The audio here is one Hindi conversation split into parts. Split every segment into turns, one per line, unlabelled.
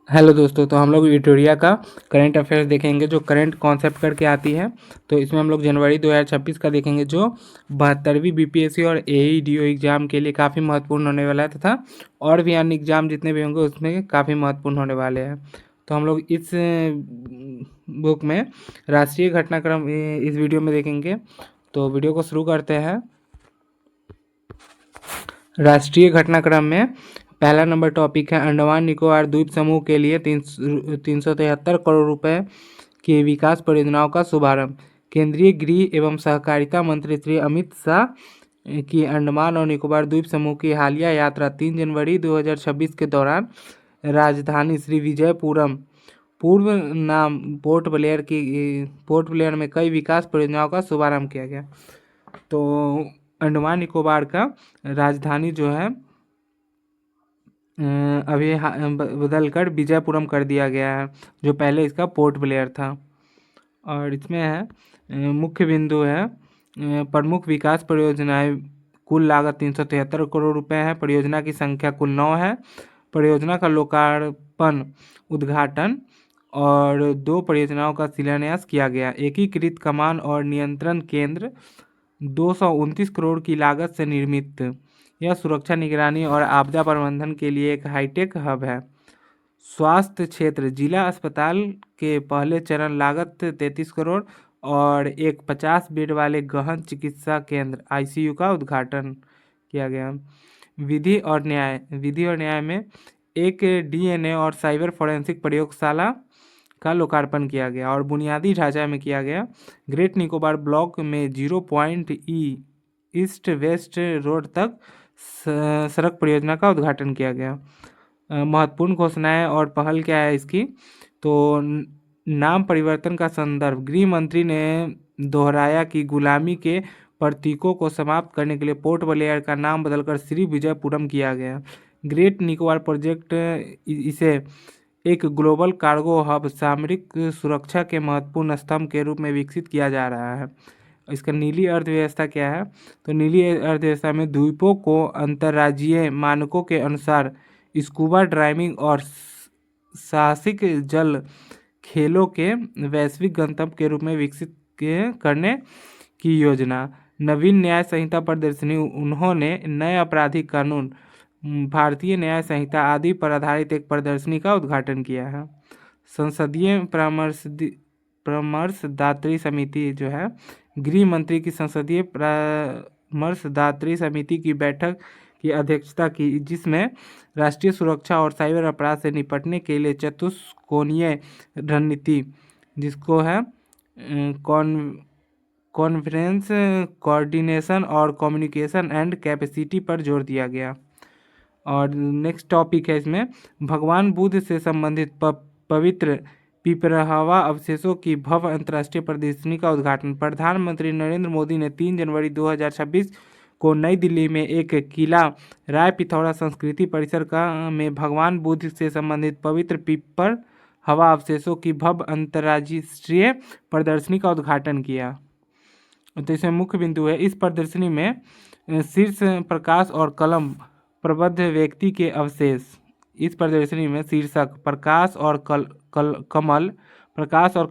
हेलो दोस्तों, तो हम लोग इटोरिया का करंट अफेयर्स देखेंगे जो करंट कॉन्सेप्ट करके आती है। तो इसमें हम लोग जनवरी 2026 का देखेंगे जो 72वीं बीपीएससी और एईडीओ एग्ज़ाम के लिए काफ़ी महत्वपूर्ण होने वाला है, तथा और भी अन्य एग्ज़ाम जितने भी होंगे उसमें काफ़ी महत्वपूर्ण होने वाले हैं। तो हम लोग इस बुक में राष्ट्रीय घटनाक्रम इस वीडियो में देखेंगे। तो वीडियो को शुरू करते हैं। राष्ट्रीय घटनाक्रम में पहला नंबर टॉपिक है अंडमान निकोबार द्वीप समूह के लिए 373 करोड़ रुपए की विकास परियोजनाओं का शुभारंभ। केंद्रीय गृह एवं सहकारिता मंत्री श्री अमित शाह की अंडमान और निकोबार द्वीप समूह की हालिया यात्रा 3 जनवरी 2026 के दौरान राजधानी श्री विजयपुरम पूर्व नाम पोर्ट ब्लेयर में कई विकास परियोजनाओं का शुभारंभ किया गया। तो अंडमान निकोबार का राजधानी जो है अभी बदल कर विजयपुरम कर दिया गया है, जो पहले इसका पोर्ट ब्लेयर था। और इसमें है मुख्य बिंदु है प्रमुख विकास परियोजनाएं, कुल लागत 373 करोड़ रुपए है। परियोजना की संख्या कुल 9 है। परियोजना का लोकार्पण उद्घाटन और 2 परियोजनाओं का शिलान्यास किया गया। एकीकृत कमान और नियंत्रण केंद्र 229 करोड़ की लागत से निर्मित यह सुरक्षा निगरानी और आपदा प्रबंधन के लिए एक हाईटेक हब है। स्वास्थ्य क्षेत्र जिला अस्पताल के पहले चरण लागत 33 करोड़ और एक 50 बेड वाले गहन चिकित्सा केंद्र आईसीयू का उद्घाटन किया गया। विधि और न्याय में एक डीएनए और साइबर फोरेंसिक प्रयोगशाला का लोकार्पण किया गया। और बुनियादी ढांचा में किया गया ग्रेट निकोबार ब्लॉक में 0 पॉइंट ईस्ट वेस्ट रोड तक सड़क परियोजना का उद्घाटन किया गया। महत्वपूर्ण घोषणाएं और पहल क्या है इसकी, तो नाम परिवर्तन का संदर्भ, गृह मंत्री ने दोहराया कि गुलामी के प्रतीकों को समाप्त करने के लिए पोर्ट ब्लेयर का नाम बदलकर श्री विजयपुरम किया गया। ग्रेट निकोबार प्रोजेक्ट इसे एक ग्लोबल कार्गो हब, सामरिक सुरक्षा के महत्वपूर्ण स्तंभ के रूप में विकसित किया जा रहा है। इसका नीली अर्थव्यवस्था क्या है, तो नीली अर्थव्यवस्था में द्वीपों को अंतर्राज्यीय मानकों के अनुसार स्कूबा ड्राइविंग और साहसिक जल खेलों के वैश्विक गंतव्य के रूप में विकसित करने की योजना। नवीन न्याय संहिता प्रदर्शनी, उन्होंने नए आपराधिक कानून, भारतीय न्याय संहिता आदि पर आधारित एक प्रदर्शनी का उद्घाटन किया है। संसदीय परामर्शदात्री समिति जो है, गृह मंत्री की संसदीय परामर्शदात्री समिति की बैठक की अध्यक्षता की, जिसमें राष्ट्रीय सुरक्षा और साइबर अपराध से निपटने के लिए चतुष्कोणीय रणनीति, जिसको है कॉन्फ्रेंस कोऑर्डिनेशन और कम्युनिकेशन एंड कैपेसिटी पर जोर दिया गया। और नेक्स्ट टॉपिक है इसमें भगवान बुद्ध से संबंधित पवित्र पिपरहवा अवशेषों की भव्य अंतर्राष्ट्रीय प्रदर्शनी का उद्घाटन। प्रधानमंत्री नरेंद्र मोदी ने 3 जनवरी 2026 को नई दिल्ली में एक किला राय पिथौरा संस्कृति परिसर का में भगवान बुद्ध से संबंधित पवित्र पिपर हवा अवशेषों की भव्य अंतर्राष्ट्रीय प्रदर्शनी का उद्घाटन किया। तो इसमें मुख्य बिंदु है, इस प्रदर्शनी में शीर्ष प्रकाश और कलम प्रबुद्ध व्यक्ति के अवशेष। इस प्रदर्शनी में शीर्षक प्रकाश और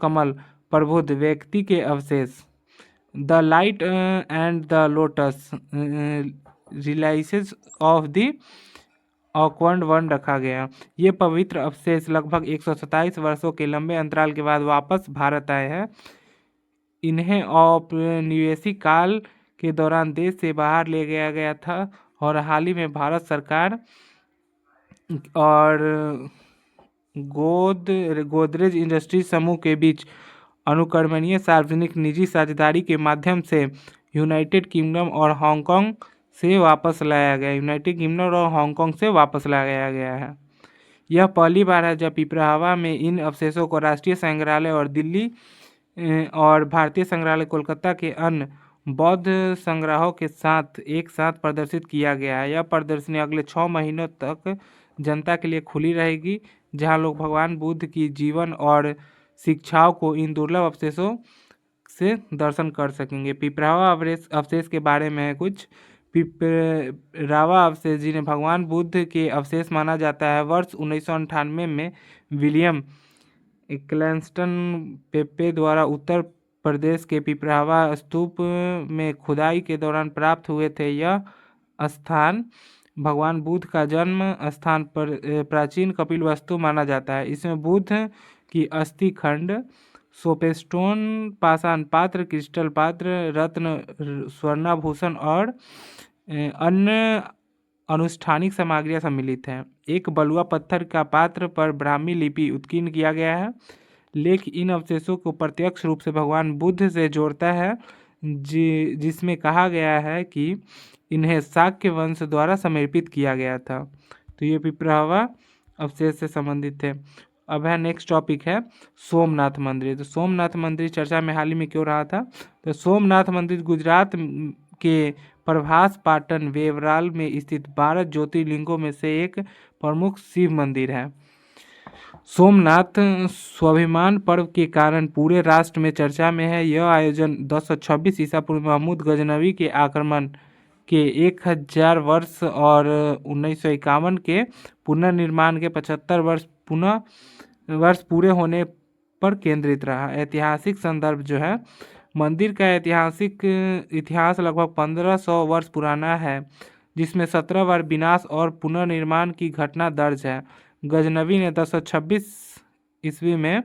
कमल प्रबुद्ध व्यक्ति के अवशेष, the light and the lotus relics of the awakened one रखा गया। ये पवित्र अवशेष लगभग 127 वर्षों के लंबे अंतराल के बाद वापस भारत आए हैं। इन्हें औपनिवेशिक काल के दौरान देश से बाहर ले गया था और हाल ही में भारत सरकार और गोदरेज इंडस्ट्रीज समूह के बीच अनुकरणीय सार्वजनिक निजी साझेदारी के माध्यम से यूनाइटेड किंगडम और हांगकांग से वापस लाया गया है। यह पहली बार है जब पिपराहवा में इन अवशेषों को राष्ट्रीय संग्रहालय और दिल्ली और भारतीय संग्रहालय कोलकाता के अन्य बौद्ध संग्रहों के साथ एक साथ प्रदर्शित किया गया है। यह प्रदर्शनी अगले 6 महीनों तक जनता के लिए खुली रहेगी, जहां लोग भगवान बुद्ध की जीवन और शिक्षाओं को इन दुर्लभ अवशेषों से दर्शन कर सकेंगे। पिपरावा अवशेष के बारे में है कुछ। पिपरावा अवशेष, जिन्हें भगवान बुद्ध के अवशेष माना जाता है, वर्ष 1998 में विलियम क्लैंस्टन पेपे द्वारा उत्तर प्रदेश के पिपरावा स्तूप में खुदाई के दौरान प्राप्त हुए थे। यह स्थान भगवान बुद्ध का जन्म स्थान पर प्राचीन कपिलवस्तु माना जाता है। इसमें बुद्ध की अस्थि खंड, सोपेस्टोन, पाषाण पात्र, क्रिस्टल पात्र, रत्न, स्वर्णाभूषण और अन्य अनुष्ठानिक सामग्रियां सम्मिलित हैं। एक बलुआ पत्थर का पात्र पर ब्राह्मी लिपि उत्कीर्ण किया गया है। लेख इन अवशेषों को प्रत्यक्ष रूप से भगवान बुद्ध से जोड़ता है, जिसमें कहा गया है कि इन्हें शाक्य वंश द्वारा समर्पित किया गया था। तो ये पिपरावा अवशेष से संबंधित थे। अब है नेक्स्ट टॉपिक है सोमनाथ मंदिर। तो सोमनाथ मंदिर चर्चा में हाल ही में क्यों रहा था? तो सोमनाथ मंदिर गुजरात के प्रभास पाटन वेवराल में स्थित 12 ज्योतिर्लिंगों में से एक प्रमुख शिव मंदिर है। सोमनाथ स्वाभिमान पर्व के कारण पूरे राष्ट्र में चर्चा में है। यह आयोजन 1026 ईसा पूर्व महमूद गजनवी के आक्रमण के 1000 वर्ष और 1951 के पुनर्निर्माण के 75 वर्ष पूरे होने पर केंद्रित रहा। ऐतिहासिक संदर्भ जो है, मंदिर का ऐतिहासिक इतिहास लगभग 1500 वर्ष पुराना है, जिसमें 17 बार विनाश और पुनर्निर्माण की घटना दर्ज है। गजनवी ने 1026 ईस्वी में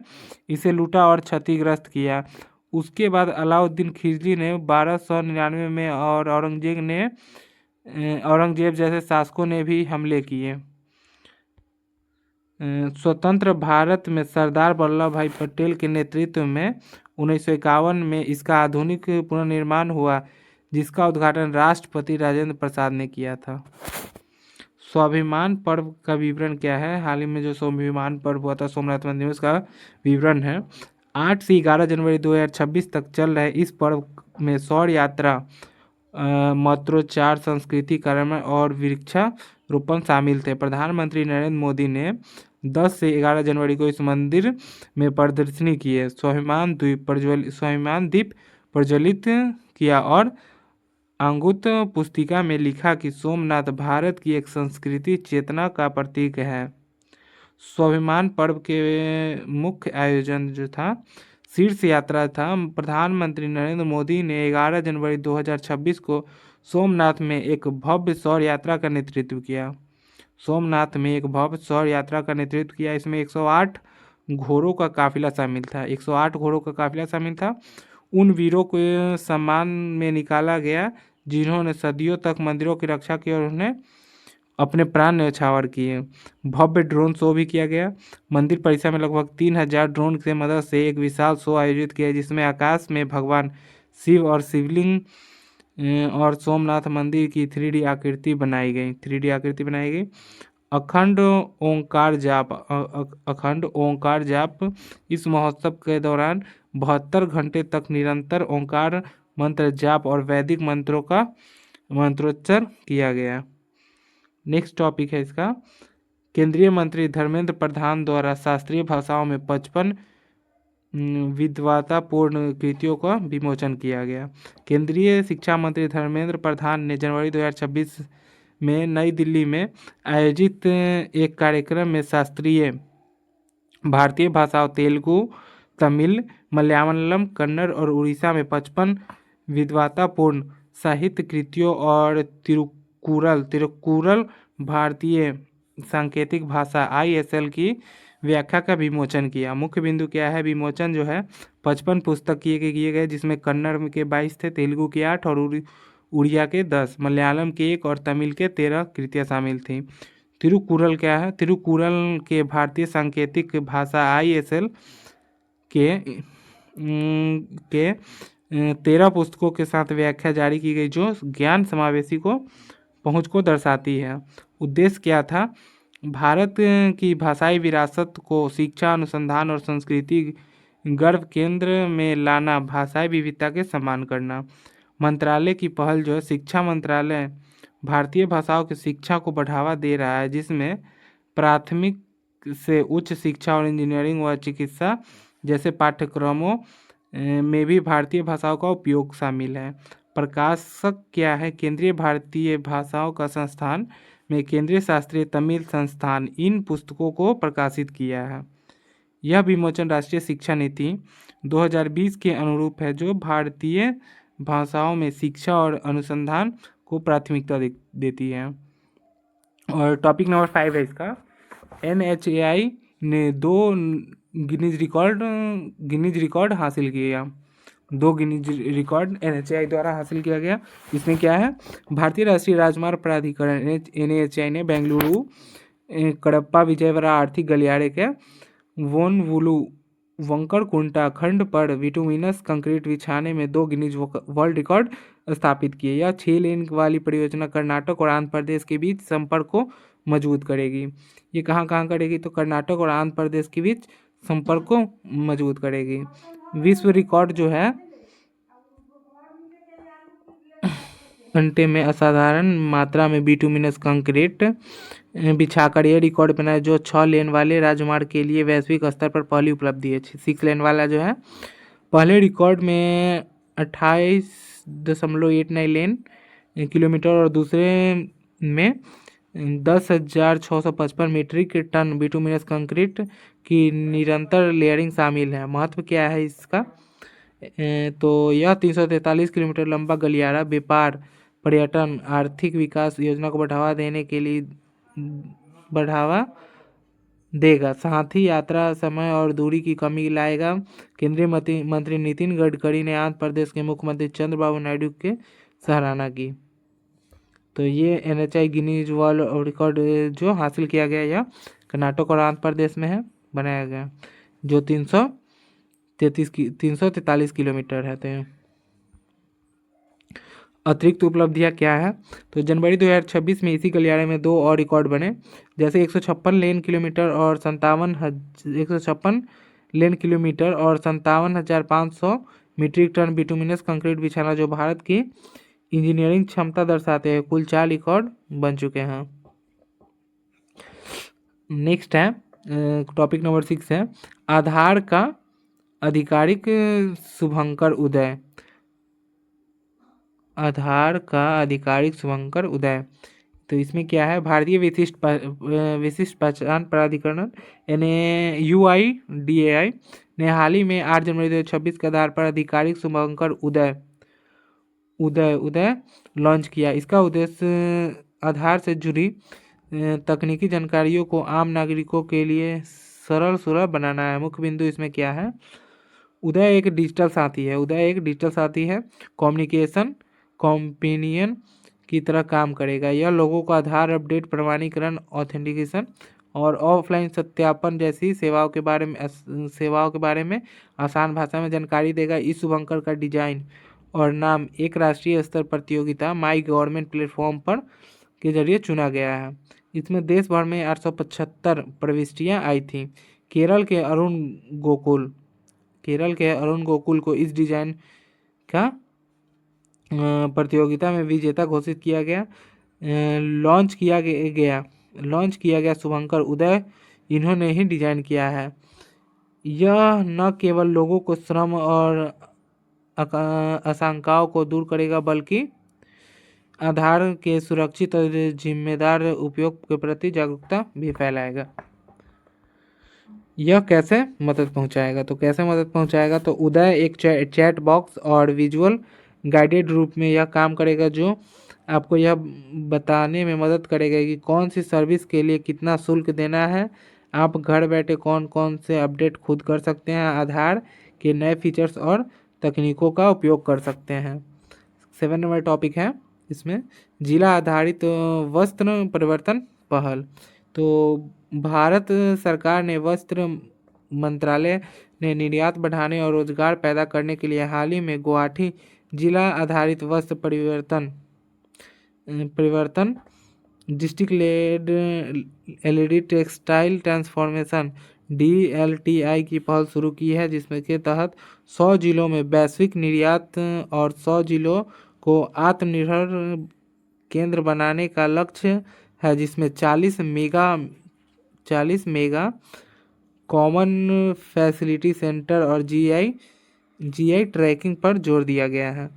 इसे लूटा और क्षतिग्रस्त किया। उसके बाद अलाउद्दीन खिलजी ने 1299 में और औरंगजेब जैसे शासकों ने भी हमले किए। स्वतंत्र भारत में सरदार वल्लभ भाई पटेल के नेतृत्व में 1951 में इसका आधुनिक पुनर्निर्माण हुआ, जिसका उद्घाटन राष्ट्रपति राजेंद्र प्रसाद ने किया था। स्वाभिमान पर्व का विवरण क्या है? हाल ही में जो स्वाभिमान पर्व हुआ था सोमनाथ मंदिर में, उसका विवरण है। 8 से 11 जनवरी 2026 तक चल रहे इस पर्व में सौर यात्रा, मंत्रोच्चार, संस्कृति कार्यक्रम और वृक्षारोपण शामिल थे। प्रधानमंत्री नरेंद्र मोदी ने 10 से 11 जनवरी को इस मंदिर में प्रदर्शनी की है। स्वाभिमान दीप प्रज्वलित किया और अंगुत पुस्तिका में लिखा कि सोमनाथ भारत की एक संस्कृति चेतना का प्रतीक है। स्वाभिमान पर्व के मुख्य आयोजन जो था शीर्ष यात्रा था। प्रधानमंत्री नरेंद्र मोदी ने 11 जनवरी 2026 को सोमनाथ में एक भव्य सौर यात्रा का नेतृत्व किया। इसमें 108 घोड़ों का काफिला शामिल था। उन वीरों को सम्मान में निकाला गया जिन्होंने सदियों तक मंदिरों की रक्षा की और उन्हें अपने प्राण न्यौछावर किए। भव्य ड्रोन शो भी किया गया। मंदिर परिसर में लगभग 3000 ड्रोन की मदद से एक विशाल शो आयोजित किया, जिसमें आकाश में भगवान शिव और शिवलिंग और सोमनाथ मंदिर की 3D आकृति बनाई गई। अखंड ओंकार जाप इस महोत्सव के दौरान 72 घंटे तक निरंतर ओंकार मंत्र जाप और वैदिक मंत्रों का मंत्रोच्चार किया गया। नेक्स्ट टॉपिक है इसका, केंद्रीय मंत्री धर्मेंद्र प्रधान द्वारा शास्त्रीय भाषाओं में 55 विद्वतापूर्ण कृतियों का विमोचन किया गया। केंद्रीय शिक्षा मंत्री धर्मेंद्र प्रधान ने जनवरी 2026 में नई दिल्ली में आयोजित एक कार्यक्रम में शास्त्रीय भारतीय भाषाओं तेलुगु, तमिल, मलयालम, कन्नड़ और उड़ीसा में 55 विद्वतापूर्ण साहित्य कृतियों और तिरुक्कुरल भारतीय सांकेतिक भाषा ISL की व्याख्या का विमोचन किया। मुख्य बिंदु क्या है? विमोचन जो है 55 पुस्तक किए गए, जिसमें कन्नड़ के 22 थे, तेलुगु के 8 और उड़िया के 10, मलयालम के 1 और तमिल के 13 कृतियाँ शामिल थीं। तिरुक्कुरल क्या है? तिरुक्कुरल के भारतीय सांकेतिक भाषा ISL के 13 पुस्तकों के साथ व्याख्या जारी की गई, जो ज्ञान समावेशी को पहुँच को दर्शाती है। उद्देश्य क्या था? भारत की भाषाई विरासत को शिक्षा, अनुसंधान और संस्कृति गर्भ केंद्र में लाना, भाषाई विविधता के सम्मान करना। मंत्रालय की पहल जो है, शिक्षा मंत्रालय भारतीय भाषाओं की शिक्षा को बढ़ावा दे रहा है, जिसमें प्राथमिक से उच्च शिक्षा और इंजीनियरिंग व चिकित्सा जैसे पाठ्यक्रमों में भी भारतीय भाषाओं का उपयोग शामिल है। प्रकाशक क्या है? केंद्रीय भारतीय भाषाओं का संस्थान में केंद्रीय शास्त्रीय तमिल संस्थान इन पुस्तकों को प्रकाशित किया है। यह विमोचन राष्ट्रीय शिक्षा नीति 2020 के अनुरूप है, जो भारतीय भाषाओं में शिक्षा और अनुसंधान को प्राथमिकता देती है। और टॉपिक नंबर 5 है इसका, NHAI ने 2 गिनीज रिकॉर्ड हासिल किया। 2 गिनीज रिकॉर्ड NHAI द्वारा हासिल किया गया। इसमें क्या है? भारतीय राष्ट्रीय राजमार्ग प्राधिकरण NHAI ने बेंगलुरु कडप्पा विजयवाड़ा आर्थिक गलियारे के वोनवुलु वंकर कुंटा खंड पर विटुमिनस कंक्रीट बिछाने में 2 गिनीज वर्ल्ड रिकॉर्ड स्थापित किए। यह 6 लेन वाली परियोजना कर्नाटक और आंध्र प्रदेश के बीच संपर्क को मजबूत करेगी। ये कहाँ कहाँ करेगी? तो कर्नाटक और आंध्र प्रदेश के बीच संपर्क को मजबूत करेगी। विश्व रिकॉर्ड जो है घंटे में असाधारण मात्रा में बिटुमिनस कंक्रीट बिछाकर यह रिकॉर्ड बनाया, जो 6 लेन वाले राजमार्ग के लिए वैश्विक स्तर पर पहली उपलब्धि है। 6 लेन वाला जो है पहले रिकॉर्ड में 28.89 लेन किलोमीटर और दूसरे में 10,655 मीट्रिक टन बिटुमिनस कंक्रीट की निरंतर लेयरिंग शामिल है। महत्व क्या है इसका? तो यह 343 किलोमीटर लंबा गलियारा व्यापार, पर्यटन, आर्थिक विकास योजना को बढ़ावा देने के लिए बढ़ावा देगा, साथ ही यात्रा समय और दूरी की कमी लाएगा। केंद्रीय मंत्री नितिन गडकरी ने आंध्र प्रदेश के मुख्यमंत्री चंद्रबाबू नायडू के सराहना की। तो ये NHAI गिनीज वर्ल्ड रिकॉर्ड जो हासिल किया गया, यह कर्नाटक और आंध्र प्रदेश में है, बनाया गया, जो 343 किलोमीटर है। तो अतिरिक्त उपलब्धियां क्या है? तो जनवरी 2026 में इसी गलियारे में 2 और रिकॉर्ड बने, जैसे 156 लेन किलोमीटर और 57,500 मीट्रिक टन बिटुमिनस कंक्रीट बिछाना, जो भारत की इंजीनियरिंग क्षमता दर्शाते हैं। कुल 4 रिकॉर्ड बन चुके हैं। नेक्स्ट है टॉपिक नंबर 6 है आधार का आधिकारिक शुभंकर उदय। आधार का आधिकारिक शुभंकर उदय, तो इसमें क्या है? भारतीय विशिष्ट पहचान प्राधिकरण UIDAI ने हाल ही में 8 जनवरी 2026 के आधार पर आधिकारिक शुभंकर उदय लॉन्च किया। इसका उद्देश्य आधार से जुड़ी तकनीकी जानकारियों को आम नागरिकों के लिए सरल सुलभ बनाना है। मुख्य बिंदु इसमें क्या है? उदय एक डिजिटल साथी है, कम्युनिकेशन कॉम्पेनियन की तरह काम करेगा। यह लोगों को आधार अपडेट, प्रमाणीकरण, ऑथेंटिकेशन और ऑफलाइन सत्यापन जैसी सेवाओं के बारे में आसान भाषा में जानकारी देगा। इस शुभंकर का डिजाइन और नाम एक राष्ट्रीय स्तर प्रतियोगिता माई गवर्नमेंट प्लेटफॉर्म पर के जरिए चुना गया है। इसमें देश भर में 875 प्रविष्टियां आई थीं। केरल के अरुण गोकुल को इस डिजाइन का प्रतियोगिता में विजेता घोषित किया गया। लॉन्च किया गया शुभंकर उदय इन्होंने ही डिजाइन किया है। यह न केवल लोगों को श्रम और आशंकाओं को दूर करेगा, बल्कि आधार के सुरक्षित और जिम्मेदार उपयोग के प्रति जागरूकता भी फैलाएगा। यह कैसे मदद पहुंचाएगा? तो उदय एक चैट बॉक्स और विजुअल गाइडेड रूप में यह काम करेगा, जो आपको यह बताने में मदद करेगा कि कौन सी सर्विस के लिए कितना शुल्क देना है। आप घर बैठे कौन कौन से अपडेट खुद कर सकते हैं, आधार के नए फीचर्स और तकनीकों का उपयोग कर सकते हैं। 7 नंबर टॉपिक है इसमें जिला आधारित वस्त्र परिवर्तन पहल। तो भारत सरकार ने वस्त्र मंत्रालय ने निर्यात बढ़ाने और रोजगार पैदा करने के लिए हाल ही में गुवाहाटी जिला आधारित वस्त्र परिवर्तन district led LED textile transformation DLTI की पहल शुरू की है, जिसमें के तहत 100 जिलों में वैश्विक निर्यात और 100 जिलों को आत्मनिर्भर केंद्र बनाने का लक्ष्य है, जिसमें 40 मेगा कॉमन फैसिलिटी सेंटर और GI ट्रैकिंग पर जोर दिया गया है।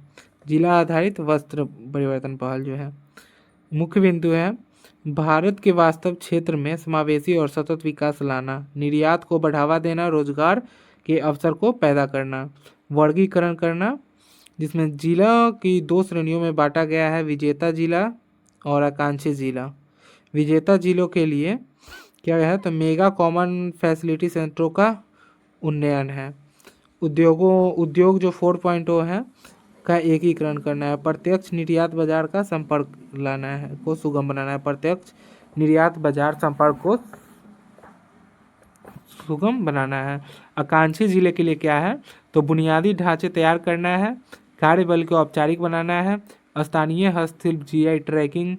जिला आधारित वस्त्र परिवर्तन पहल जो है। मुख्य बिंदु है भारत के वास्तव क्षेत्र में समावेशी और सतत विकास लाना, निर्यात को बढ़ावा देना, रोजगार के अवसर को पैदा करना। वर्गीकरण करना, जिसमें जिला की 2 श्रेणियों में बांटा गया है, विजेता जिला और आकांक्षी जिला। विजेता जिलों के लिए क्या है, तो मेगा कॉमन फैसिलिटी सेंटरों का उन्नयन है। उद्योग जो 4.0 है का एकीकरण करना है। प्रत्यक्ष निर्यात बाजार का संपर्क लाना है, को सुगम बनाना है। प्रत्यक्ष निर्यात बाजार संपर्क को सुगम बनाना है। आकांक्षी जिले के लिए क्या है, तो बुनियादी ढांचे तैयार करना है, कार्यबल को औपचारिक बनाना है, स्थानीय हस्तशिल्प जीआई ट्रैकिंग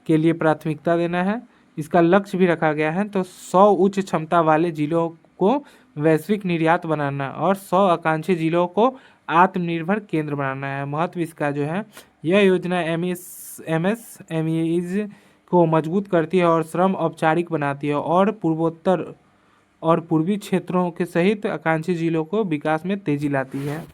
के लिए प्राथमिकता देना है। इसका लक्ष्य भी रखा गया है, तो 100 उच्च क्षमता वाले जिलों को वैश्विक निर्यात बनाना और 100 आकांक्षी जिलों को आत्मनिर्भर केंद्र बनाना है। महत्व इसका जो है, यह योजना एमएसएमईज को मजबूत करती है और श्रम औपचारिक बनाती है और पूर्वोत्तर और पूर्वी क्षेत्रों के सहित आकांक्षी जिलों को विकास में तेजी लाती है।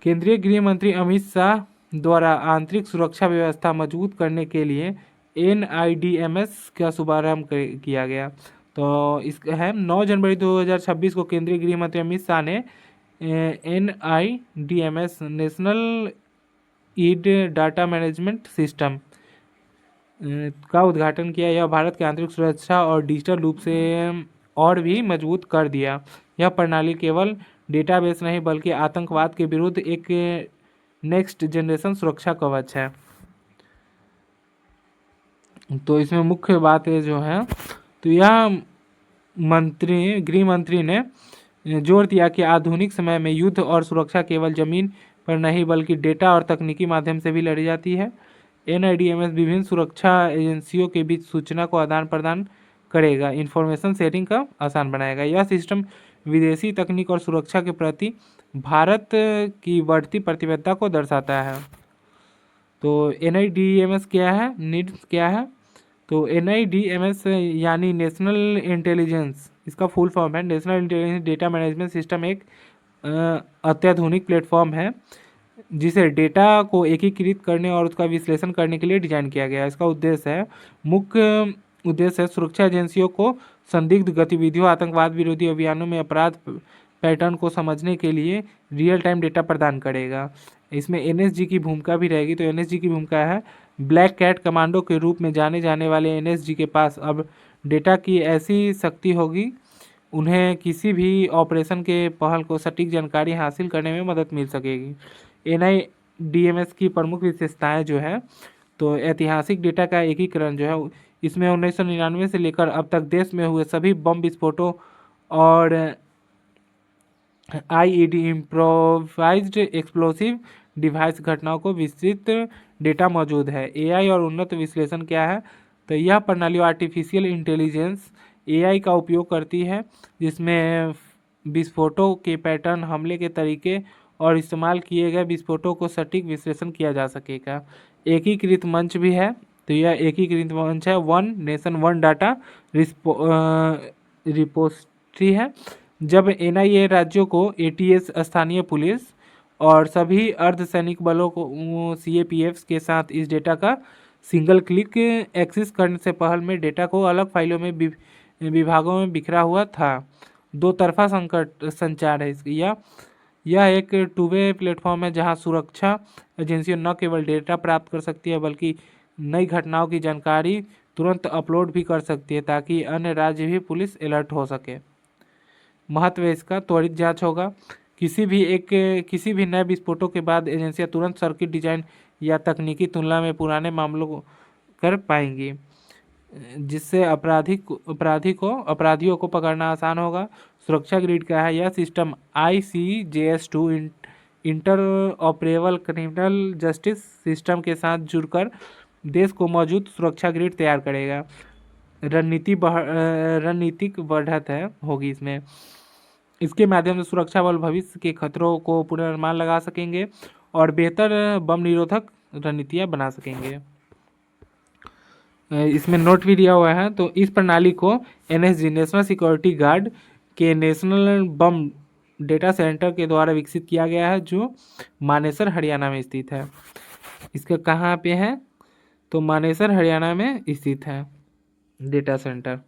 केंद्रीय गृह मंत्री अमित शाह द्वारा आंतरिक सुरक्षा व्यवस्था मजबूत करने के लिए NIDMS का शुभारंभ किया गया। तो इसका है 9 जनवरी 2026 को केंद्रीय गृह मंत्री अमित शाह ने NIDMS national IED data management system का उद्घाटन किया। यह भारत की आंतरिक सुरक्षा और डिजिटल रूप से और भी मजबूत कर दिया। यह प्रणाली केवल डेटाबेस नहीं बल्कि आतंकवाद के विरुद्ध एक नेक्स्ट जनरेशन सुरक्षा कवच है। तो इसमें मुख्य बात है जो है, तो यह गृह मंत्री ने जोर दिया कि आधुनिक समय में युद्ध और सुरक्षा केवल जमीन पर नहीं बल्कि डेटा और तकनीकी माध्यम से भी लड़ी जाती है। NIDMS विभिन्न सुरक्षा एजेंसियों के बीच सूचना को आदान प्रदान करेगा, इंफॉर्मेशन शेयरिंग का आसान बनाएगा। यह सिस्टम विदेशी तकनीक और सुरक्षा के प्रति भारत की बढ़ती प्रतिबद्धता को दर्शाता है। तो NIDMS क्या है, नीड्स क्या है, तो NIDMS यानी नेशनल इंटेलिजेंस, इसका फुल फॉर्म है national intelligence data management system, एक अत्याधुनिक प्लेटफॉर्म है जिसे डेटा को एकीकृत करने और उसका विश्लेषण करने के लिए डिजाइन किया गया है। इसका मुख्य उद्देश्य है सुरक्षा एजेंसियों को संदिग्ध गतिविधियों, आतंकवाद विरोधी अभियानों में अपराध पैटर्न को समझने के लिए रियल टाइम डेटा प्रदान करेगा। इसमें NSG की भूमिका भी रहेगी। तो NSG की भूमिका है, ब्लैक कैट कमांडो के रूप में जाने जाने वाले NSG के पास अब डेटा की ऐसी शक्ति होगी, उन्हें किसी भी ऑपरेशन के पहल को सटीक जानकारी हासिल करने में मदद मिल सकेगी। NIDMS की प्रमुख विशेषताएं जो है, तो ऐतिहासिक डेटा का एकीकरण जो है, इसमें 1999 से लेकर अब तक देश में हुए सभी बम विस्फोटों और IED इम्प्रोवाइज्ड एक्सप्लोसिव डिवाइस घटनाओं को विस्तृत डेटा मौजूद है। AI और उन्नत विश्लेषण क्या है, तो यह प्रणाली आर्टिफिशियल इंटेलिजेंस AI का उपयोग करती है, जिसमें विस्फोटों के पैटर्न, हमले के तरीके और इस्तेमाल किए गए विस्फोटों को सटीक विश्लेषण किया जा सकेगा। एकीकृत मंच भी है, तो यह एकीकृत मंच है, one nation one data repository है। जब NIA राज्यों को, ATS स्थानीय पुलिस और सभी अर्धसैनिक बलों को CAPFs के साथ इस डेटा का सिंगल क्लिक एक्सेस करने से पहल में डेटा को अलग फाइलों में विभागों में बिखरा हुआ था। 2 तरफा संचार है इसकी। यह एक 2 वे प्लेटफॉर्म है जहां सुरक्षा एजेंसियां न केवल डेटा प्राप्त कर सकती है बल्कि नई घटनाओं की जानकारी तुरंत अपलोड भी कर सकती है ताकि अन्य राज्य भी पुलिस अलर्ट हो सके। महत्व इसका, त्वरित जांच होगा। किसी भी नए विस्फोटों के बाद एजेंसियां तुरंत सर्किट डिजाइन या तकनीकी तुलना में पुराने मामलों को कर पाएंगी, जिससे अपराधियों को पकड़ना आसान होगा। सुरक्षा ग्रिड का है, यह system ICJS2 inter operable criminal justice system के साथ जुड़कर देश को मौजूद सुरक्षा ग्रिड तैयार करेगा। रणनीतिक बढ़त होगी इसमें। इसके माध्यम से सुरक्षा बल भविष्य के खतरों को पुनर्नुमान लगा सकेंगे और बेहतर बम निरोधक रणनीतियाँ बना सकेंगे। इसमें नोट भी दिया हुआ है। तो इस प्रणाली को NSG नेशनल सिक्योरिटी गार्ड के नेशनल बम डेटा सेंटर के द्वारा विकसित किया गया है, जो मानेसर हरियाणा में स्थित है। इसका कहाँ पे है? तो मानेसर हरियाणा में स्थित है डेटा सेंटर।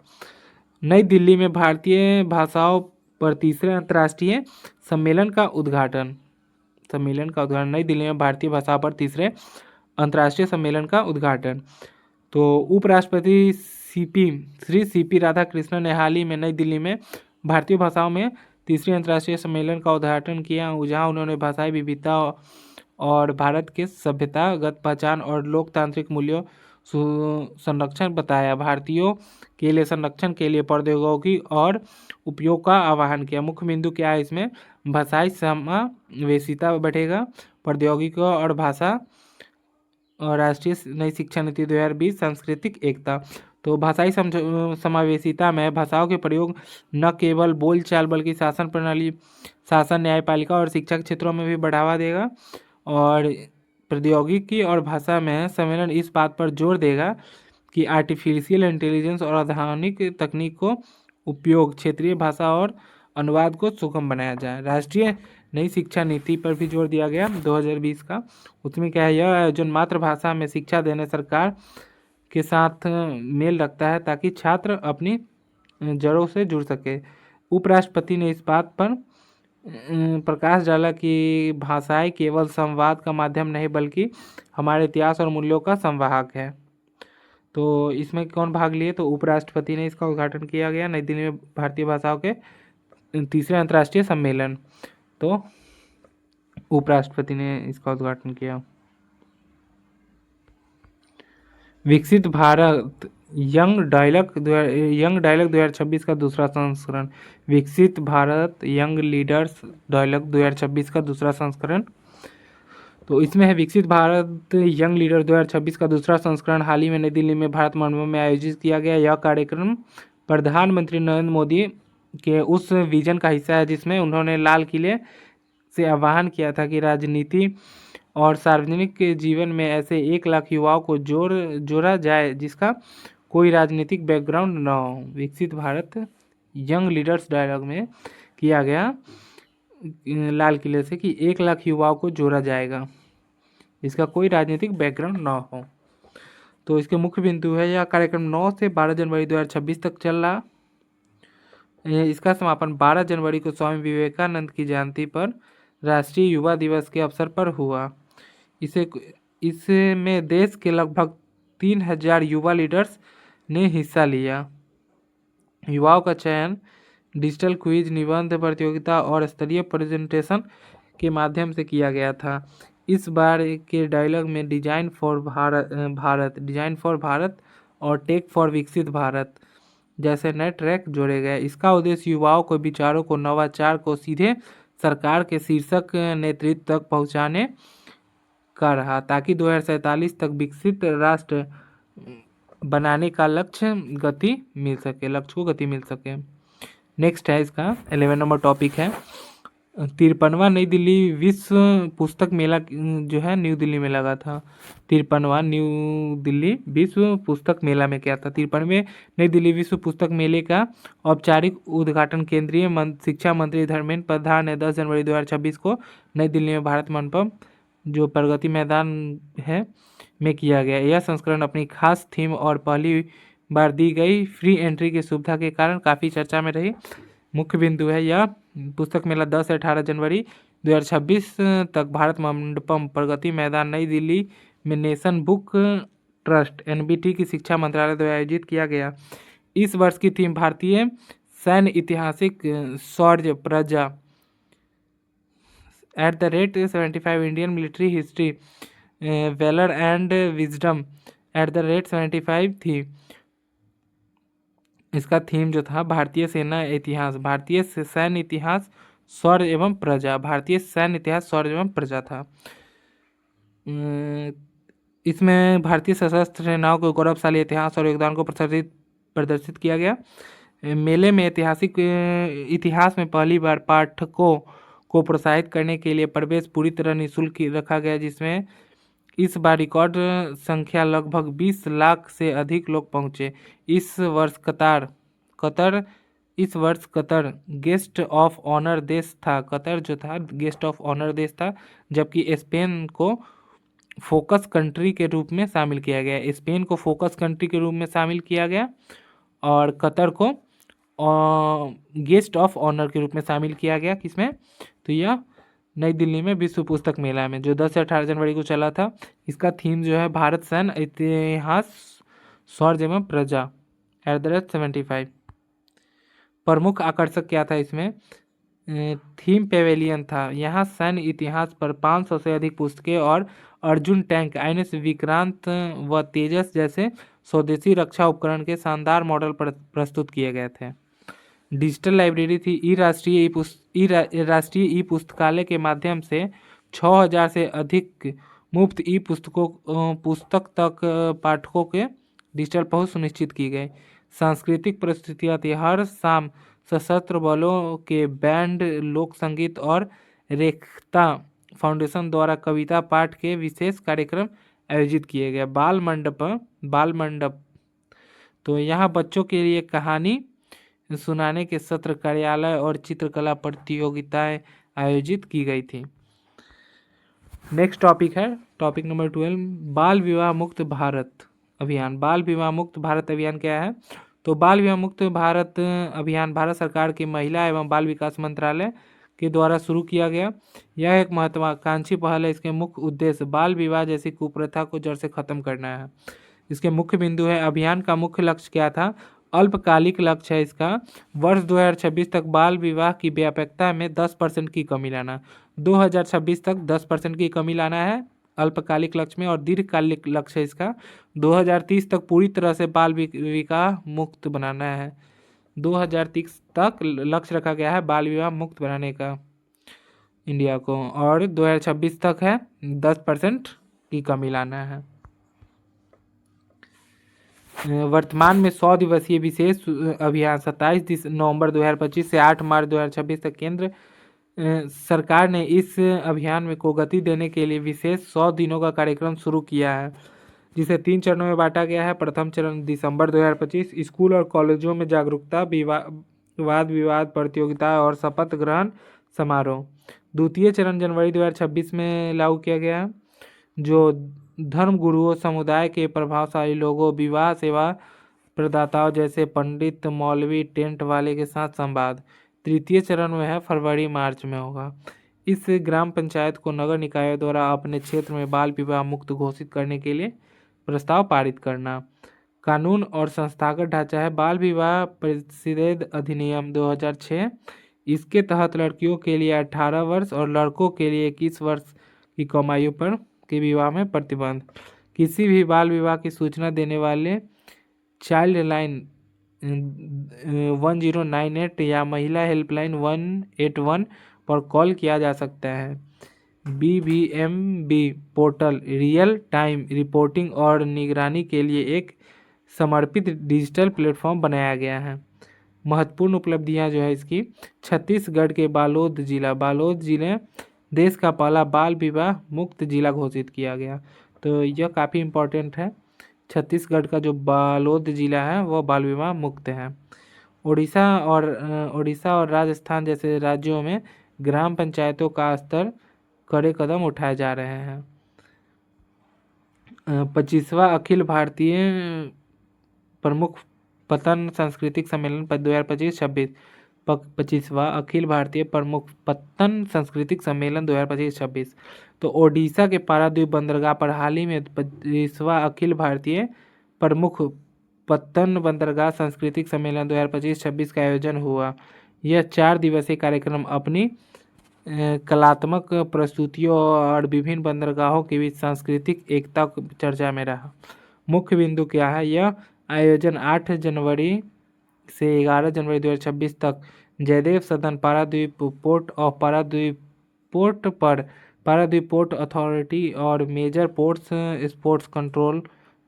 नई दिल्ली में भारतीय भाषाओं पर तीसरे अंतर्राष्ट्रीय सम्मेलन का उद्घाटन। नई दिल्ली में भारतीय भाषा पर तीसरे अंतर्राष्ट्रीय सम्मेलन का उद्घाटन। तो उपराष्ट्रपति श्री सीपी राधाकृष्णन ने हाल ही में नई दिल्ली में भारतीय भाषाओं में तीसरे अंतर्राष्ट्रीय सम्मेलन का उद्घाटन किया, जहां उन्होंने भाषाई विविधता और भारत के सभ्यतागत पहचान और लोकतांत्रिक मूल्यों संरक्षण बताया। भारतीयों के लिए संरक्षण के लिए प्रौद्योगिकी और उपयोग का आह्वान किया। मुख्य बिंदु क्या है इसमें? भाषाई समावेशिता बढ़ेगा, प्रौद्योगिकी और भाषा और राष्ट्रीय नई शिक्षा नीति 2020 सांस्कृतिक एकता। तो भाषाई समावेशिता में भाषाओं के प्रयोग न केवल बोलचाल बल्कि शासन प्रणाली, शासन, न्यायपालिका और शिक्षा के क्षेत्रों में भी बढ़ावा देगा। और प्रौद्योगिकी और भाषा में सम्मेलन इस बात पर जोर देगा कि आर्टिफिशियल इंटेलिजेंस और आधुनिक तकनीक को उपयोग क्षेत्रीय भाषा और अनुवाद को सुगम बनाया जाए। राष्ट्रीय नई शिक्षा नीति पर भी जोर दिया गया 2020 का। उसमें क्या है? यह आयोजन मातृभाषा में शिक्षा देने सरकार के साथ मेल रखता है ताकि छात्र अपनी जड़ों से जुड़ सके। उपराष्ट्रपति ने इस बात पर प्रकाश डाला कि भाषाएं केवल संवाद का माध्यम नहीं बल्कि हमारे इतिहास और मूल्यों का संवाहक है। तो इसमें कौन भाग लिए? तो उपराष्ट्रपति ने इसका उद्घाटन किया गया नई दिल्ली में भारतीय भाषाओं के तीसरे अंतर्राष्ट्रीय सम्मेलन। तो उपराष्ट्रपति ने इसका उद्घाटन किया। विकसित भारत यंग डायलॉग 2026 का दूसरा संस्करण। विकसित भारत यंग लीडर्स डायलॉग 2026 का दूसरा संस्करण। तो इसमें है विकसित भारत यंग लीडर 2026 का दूसरा संस्करण हाल ही में नई दिल्ली में भारत मंडपम में आयोजित किया गया। यह कार्यक्रम प्रधानमंत्री नरेंद्र मोदी के उस विजन का हिस्सा है जिसमें उन्होंने लाल किले से आह्वान किया था कि राजनीति और सार्वजनिक जीवन में ऐसे 1 लाख युवाओं को जोड़ा जाए जिसका कोई राजनीतिक बैकग्राउंड न हो। विकसित भारत यंग लीडर्स डायलॉग में किया गया लाल किले से कि 1 लाख युवाओं को जोड़ा जाएगा जिसका कोई राजनीतिक बैकग्राउंड न हो। तो इसके मुख्य बिंदु है, यह कार्यक्रम 9 से 12 जनवरी 2026 तक चल रहा। इसका समापन 12 जनवरी को स्वामी विवेकानंद की जयंती पर राष्ट्रीय युवा दिवस के अवसर पर हुआ। इसमें देश के लगभग 3000 युवा लीडर्स ने हिस्सा लिया। युवाओं का चयन डिजिटल क्विज, निबंध प्रतियोगिता और स्तरीय प्रेजेंटेशन के माध्यम से किया गया था। इस बार के डायलॉग में डिजाइन फॉर भारत और टेक फॉर विकसित भारत जैसे नए ट्रैक जोड़े गए। इसका उद्देश्य युवाओं को विचारों को, नवाचार को सीधे सरकार के शीर्षक नेतृत्व तक पहुंचाने का रहा ताकि 2047 तक विकसित राष्ट्र बनाने का लक्ष्य को गति मिल सके। नेक्स्ट है इसका 11 नंबर टॉपिक है 53वां नई दिल्ली विश्व पुस्तक मेला जो है न्यू दिल्ली में लगा था। 53वां न्यू दिल्ली विश्व पुस्तक मेला में क्या था? 53वें नई दिल्ली विश्व पुस्तक मेले का औपचारिक उद्घाटन केंद्रीय शिक्षा मंत्री धर्मेंद्र प्रधान ने 10 जनवरी 2026 को नई दिल्ली में भारत मंडपम जो प्रगति मैदान है में किया गया। यह संस्करण अपनी खास थीम और पहली बार दी गई फ्री एंट्री की सुविधा के कारण काफ़ी चर्चा में रही। मुख्य बिंदु है, यह पुस्तक मेला 10 से 18 जनवरी 2026 तक भारत मंडपम प्रगति मैदान नई दिल्ली में नेशन बुक ट्रस्ट NBT की शिक्षा मंत्रालय द्वारा आयोजित किया गया। इस वर्ष की थीम भारतीय सैन्य ऐतिहासिक शौर्य प्रजा @75 Indian military history valour and wisdom @75 थी। इसका थीम जो था भारतीय सेना इतिहास, भारतीय सैन्य इतिहास, शौर्य एवं प्रजा, भारतीय सैन्य इतिहास, शौर्य एवं प्रजा था। इसमें भारतीय सशस्त्र सेनाओं के गौरवशाली इतिहास और योगदान को प्रदर्शित किया गया। मेले में इतिहास में पहली बार पाठकों को प्रोत्साहित करने के लिए प्रवेश पूरी तरह निःशुल्क रखा गया, जिसमें इस बार रिकॉर्ड संख्या लगभग 20 लाख से अधिक लोग पहुंचे। इस वर्ष कतर इस वर्ष कतर गेस्ट ऑफ ऑनर देश था। कतर जो था गेस्ट ऑफ ऑनर देश था, जबकि स्पेन को फोकस कंट्री के रूप में शामिल किया गया। स्पेन को फोकस कंट्री के रूप में शामिल किया गया और कतर को गेस्ट ऑफ ऑनर के रूप में शामिल किया गया। किसमें? तो यह नई दिल्ली में विश्व पुस्तक मेला में, जो 10 से 18 जनवरी को चला था। इसका थीम जो है भारत सन इतिहास शौर्य एवं प्रजा @75। प्रमुख आकर्षक क्या था इसमें? थीम पेवेलियन था। यहाँ सैन्य इतिहास पर 500 से अधिक पुस्तकें और अर्जुन टैंक, INS विक्रांत व तेजस जैसे स्वदेशी रक्षा उपकरण के शानदार मॉडल प्रस्तुत किए गए थे। डिजिटल लाइब्रेरी थी। राष्ट्रीय ई पुस्तकालय के माध्यम से 6000 से अधिक मुफ्त ई पुस्तक तक पाठकों के डिजिटल पहुंच सुनिश्चित की गई। सांस्कृतिक प्रस्तुतियाँ थी। हर शाम सशस्त्र बलों के बैंड, लोक संगीत और रेखता फाउंडेशन द्वारा कविता पाठ के विशेष कार्यक्रम आयोजित किए गए। बाल मंडप तो यहाँ बच्चों के लिए कहानी सुनाने के सत्र, कार्यालय और चित्रकला प्रतियोगिताएं आयोजित की गई थी। नेक्स्ट टॉपिक है टॉपिक नंबर 12, बाल विवाह मुक्त भारत अभियान। बाल विवाह मुक्त भारत अभियान क्या है? तो बाल विवाह मुक्त भारत अभियान भारत सरकार के महिला एवं बाल विकास मंत्रालय के द्वारा शुरू किया गया। यह एक महत्वाकांक्षी पहल है। इसके मुख्य उद्देश्य बाल विवाह जैसी कुप्रथा को जड़ से खत्म करना है। इसके मुख्य बिंदु है। अभियान का मुख्य लक्ष्य क्या था? अल्पकालिक लक्ष्य है इसका, वर्ष 2026 तक बाल विवाह की व्यापकता में 10% की कमी लाना। 2026 तक 10% की कमी लाना है अल्पकालिक लक्ष्य में, और दीर्घकालिक लक्ष्य है इसका 2030 तक पूरी तरह से बाल विवाह मुक्त बनाना है। 2030 तक लक्ष्य रखा गया है बाल विवाह मुक्त बनाने का इंडिया को, और 2026 तक है 10% की कमी लाना है। वर्तमान में 100 दिवसीय विशेष अभियान 27 नवंबर 2025 से 8 मार्च 2026 तक केंद्र सरकार ने इस अभियान में को गति देने के लिए विशेष 100 दिनों का कार्यक्रम शुरू किया है, जिसे 3 चरणों में बांटा गया है। प्रथम चरण दिसंबर 2025, स्कूल और कॉलेजों में जागरूकता, वाद विवाद प्रतियोगिता और शपथ ग्रहण समारोह। द्वितीय चरण जनवरी 2026 में लागू किया गया, जो धर्म गुरुओं, समुदाय के प्रभावशाली लोगों, विवाह सेवा प्रदाताओं जैसे पंडित, मौलवी, टेंट वाले के साथ संवाद। तृतीय चरण में है फरवरी मार्च में होगा। इस ग्राम पंचायत को नगर निकायों द्वारा अपने क्षेत्र में बाल विवाह मुक्त घोषित करने के लिए प्रस्ताव पारित करना। कानून और संस्थागत ढांचा है। बाल विवाह प्रतिषेध अधिनियम 2006, इसके तहत लड़कियों के लिए 18 वर्ष और लड़कों के लिए 21 वर्ष की कम आयु पर के विवाह में प्रतिबंध। किसी भी बाल विवाह की सूचना देने वाले चाइल्ड लाइन 1098 या महिला हेल्पलाइन 181 पर कॉल किया जा सकता है। BVMB portal real time reporting और निगरानी के लिए एक समर्पित डिजिटल प्लेटफॉर्म बनाया गया है। महत्वपूर्ण उपलब्धियां जो है इसकी, छत्तीसगढ़ के बालोद जिले देश का पहला बाल विवाह मुक्त जिला घोषित किया गया। तो यह काफ़ी इम्पोर्टेंट है। छत्तीसगढ़ का जो बालोद जिला है वह बाल विवाह मुक्त है। उड़ीसा और राजस्थान जैसे राज्यों में ग्राम पंचायतों का स्तर कड़े कदम उठाए जा रहे हैं। 25वां अखिल भारतीय प्रमुख पतन सांस्कृतिक सम्मेलन 2025-26। 25वां अखिल भारतीय प्रमुख पत्तन सांस्कृतिक सम्मेलन 2025-26। तो ओडिशा के पारादीप बंदरगाह पर हाल ही में 25वां अखिल भारतीय प्रमुख पत्तन बंदरगाह सांस्कृतिक सम्मेलन 2025-26 का आयोजन हुआ। यह 4 दिवसीय कार्यक्रम अपनी कलात्मक प्रस्तुतियों और विभिन्न बंदरगाहों के बीच सांस्कृतिक एकता चर्चा में रहा। मुख्य बिंदु क्या है? यह आयोजन 8 जनवरी से 11 जनवरी 2026 तक जयदेव सदन पारादीप पोर्ट अथॉरिटी और major ports sports control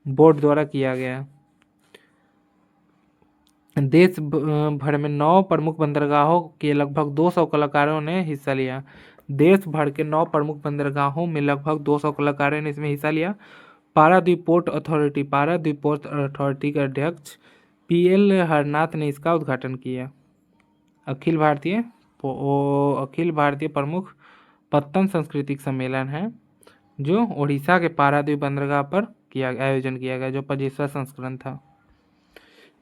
board द्वारा किया गया। देश भर में 9 प्रमुख बंदरगाहों के लगभग 200 कलाकारों ने हिस्सा लिया। देश भर के 9 प्रमुख बंदरगाहों में लगभग 200 कलाकारों ने इसमें हिस्सा लिया। पारादीप पोर्ट अथॉरिटी के अध्यक्ष PL हरनाथ ने इसका उद्घाटन किया। अखिल भारतीय प्रमुख पत्तन सांस्कृतिक सम्मेलन है जो ओडिशा के पारादीप बंदरगाह पर आयोजन किया गया, जो 25वां संस्करण था।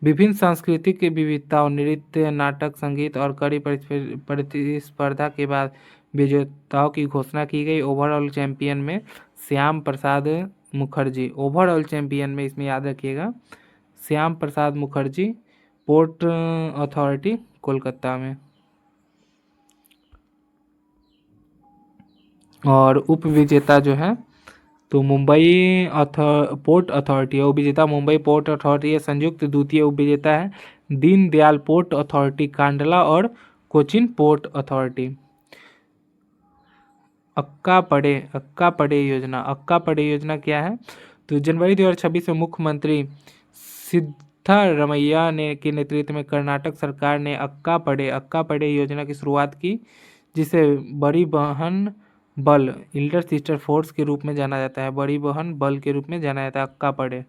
विभिन्न सांस्कृतिक विविधताओं, नृत्य, नाटक, संगीत और कड़ी प्रतिस्पर्धा के बाद विजेताओं की घोषणा की गई। ओवरऑल चैंपियन में श्याम प्रसाद मुखर्जी, ओवरऑल चैंपियन में इसमें याद रखिएगा श्याम प्रसाद मुखर्जी, पोर्ट अथॉरिटी कोलकाता में। और उप विजेता जो है तो मुंबई पोर्ट अथॉरिटी है, उपविजेता मुंबई पोर्ट अथॉरिटी है। संयुक्त द्वितीय उपविजेता है दीनदयाल पोर्ट अथॉरिटी कांडला और कोचिन पोर्ट अथॉरिटी। अक्का पड़े योजना क्या है? तो जनवरी 2026 में मुख्यमंत्री सिद्धारमैया के नेतृत्व में कर्नाटक सरकार ने अक्का पड़े योजना की शुरुआत की, जिसे बड़ी बहन बल, एल्डर सिस्टर फोर्स के रूप में जाना जाता है। बड़ी बहन बल के रूप में जाना जाता है अक्का पड़े।